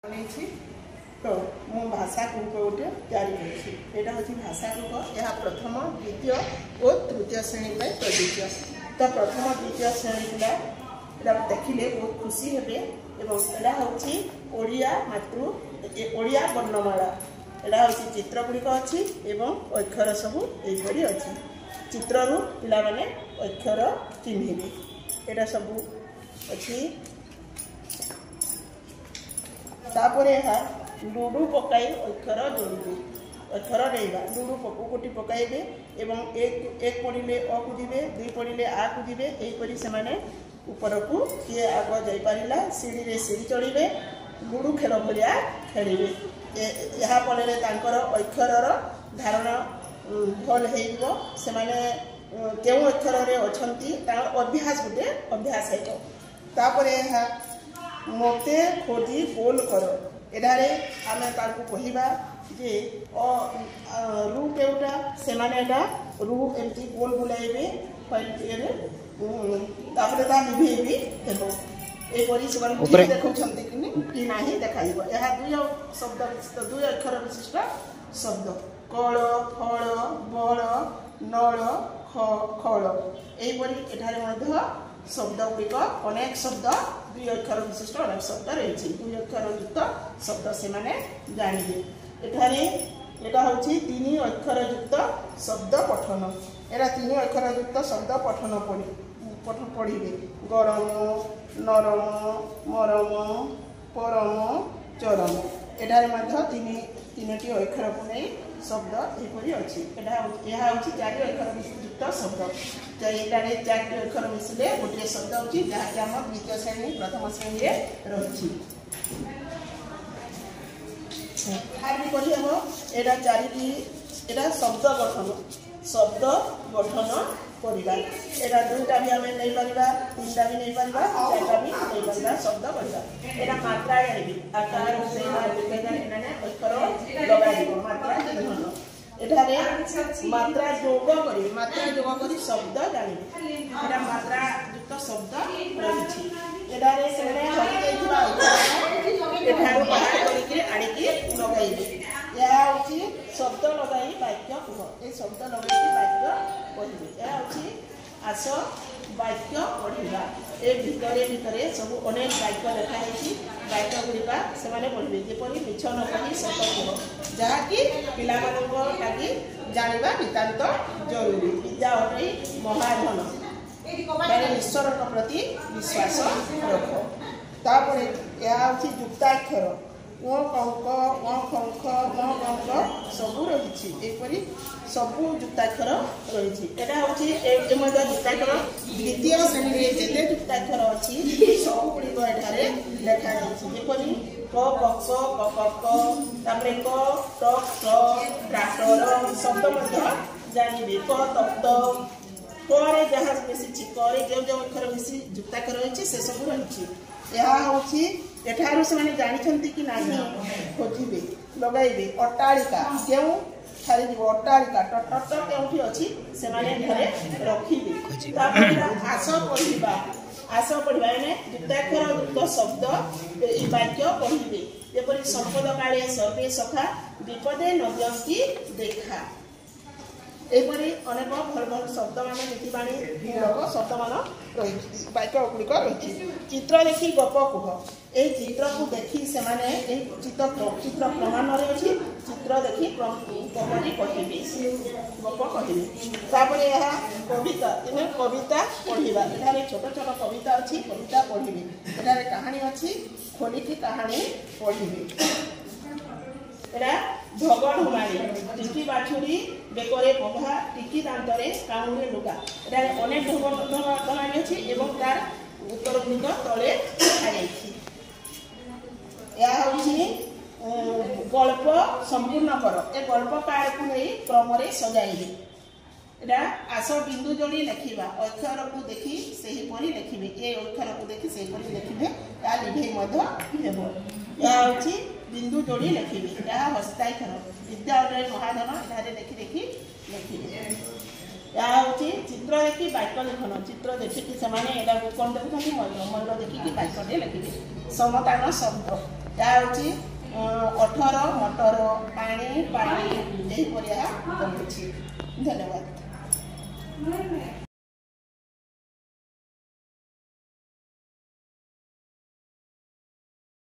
तो मो भाषा रूप गोटे जारी यहाँ हूँ भाषा रूप यह प्रथम द्वितीय और तृतीय श्रेणी पर प्रযোज्य। तो प्रथम द्वितीय श्रेणी पिला देखिले बहुत खुशी हे। यहाँ हूँ ओडिया मातृ ओडिया वर्णमाला यहाँ हूँ चित्र गुड़िक अच्छी अक्षर सबू यहपरी अच्छी चित्र पिला माने अक्षर चिन्हे यहाँ सबू अच्छी। तापर यहाँ लुडु पकाई अक्षर जोड़े अक्षर रेबा लुडु गोटी पकाइबे एवं एक पड़े अ को दिबे दुई पड़े आ को दिबे यहीपरी से ऊपर को किए आग जापारा सीढ़ी रे सीढ़ी चढ़े लुडु खेल भाया खेलिए यहाँ फल अक्षर धारण भल हो क्यों अक्षर अच्छा अभ्यास गोटे अभ्यास होपर यहाँ मते खोजी गोल कर एडारे आमे तारको कहिबा जे रु केउटा से माने एटा रु एमती गोल बुलाइबे फाइल तापरे ता निभेबी हेबो ए परि से देखौ छंती कि नाही देखाइबो। यह दुई शब्द विशिष्ट दुई अक्षर विशिष्ट शब्द कळ फळ बळ नळ खळ एही परि एठारे मध्ये शब्द गुड़िक अनेक शब्द दुई अक्षर विशिष्ट अनेक शब्द रही दुई अक्षर युक्त शब्द से जानिए। यहाँ हूँ तीन अक्षर युक्त शब्द पठन एरा तीन अक्षर युक्त शब्द पठन पढ़े गरम नरम मरम परम चरम एठारे तीन अक्षर को नहीं शब्द यहपरी अच्छी। यह हूँ चारि अक्षर युक्त शब्द चारि अक्षर मिसिले गोटे शब्द होची जहाँकि आम द्वितीय श्रेणी प्रथम श्रेणी रही भी करहब। यहाँ चारि शब्द गठन करवा यहाँ दुईटा भी आम नहीं पार तीनटा भी नहीं पार चार्टा भी नहीं पार शब्द करवा यहाँ मात्रा जानी आकार अक्षर लगा मात्रा चिन्हन एठारे मात्रा जोग कर शब्द जाने यहाँ मात्रा युक्त शब्द रही आड़िकी लगे यह हूँ शब्द लगाई वाक्य कह ये शब्द लगे वाक्य कहबे यह हूँ आस वाक्य पढ़ा ए भितर सब अनेक वाक्य लिखाई वाक्य गुड़िका से पढ़े जपरी मिछ न कही सत कह जहाँकि पिला लगी जाना नितांत जरूरी विद्या अटे महाधन ईश्वर प्रति विश्वास रख। तापर यह हूँ युक्ताक्षर व कंक व खंक व कंक सबू रही यहपरी सबू युक्ताक्षर रही यहाँ हूँ युक्ताक्षर द्वितीय श्रेणी में जिते युक्ताक्षर अच्छी सब गुड़िक एठारे लिखा जपरी क क तापर क ट ट्राक्टर शब्द जानिबे क तप्त करे जहाँ मिसी करे जो जो अक्षर मिसी युक्ताक्षर रही से सब रही यहाँ हूँ एठारू से जानते कि नहीं खोजे लगेबे अट्टालिका क्यों खाली अट्टालिका टट क्योंठी अच्छी से रखिए आस पढ़ा युक्ताक्षर युक्त शब्द वाक्य पढ़े जपरी संपद काले सर्वे सखा विपदे नद्यंती देखा यहपरी अनेक भल भल शब्द मान नीतिबाणी मूलक शब्द मान वाक्य गुड़िक रही चित्र देखी गप कह यही चित्र को देखी से चित्र प्रमाण अच्छी चित्र देखी गपटी कहे गप कहे तापर यह कविता तेने कविता पढ़ा एठारे छोट छोट कविता अच्छी कविता पढ़े एठारे कहानी अच्छी खोलिकी कहानी पढ़े यहाँ ढगड़ हुमाणी टिकी बाछुरी बेकरे पघा टिकी दांतरे कामुरे लुगा यहाँ अनेक ढगड़ कहानी अच्छी तार उत्तर गुड़िक तले लिखा यह हूँ गल्प संपूर्ण कर ए गल्प कार्ड को नहीं क्रम सजाइले यहाँ आस बिंदु जोड़ी लिखा अक्षर को देखी से लिखे ये अक्षर को देखी से लिखे या लिभे हेब यह हूँ बिंदु जोड़ी लिखे यहाँ हस्ताक्षर विद्या अटे महाधन यहाँ देखी देखी लिखे यह हूँ चित्र देखी वाक्य लिखन चित्र देखिकी से कौन देखुं मयूर देखिकी वाक्य लिखे समतान शब्द यहाँ हूँ 18 मटर पानी पानी यहीपरि यहाँ बनी। धन्यवाद।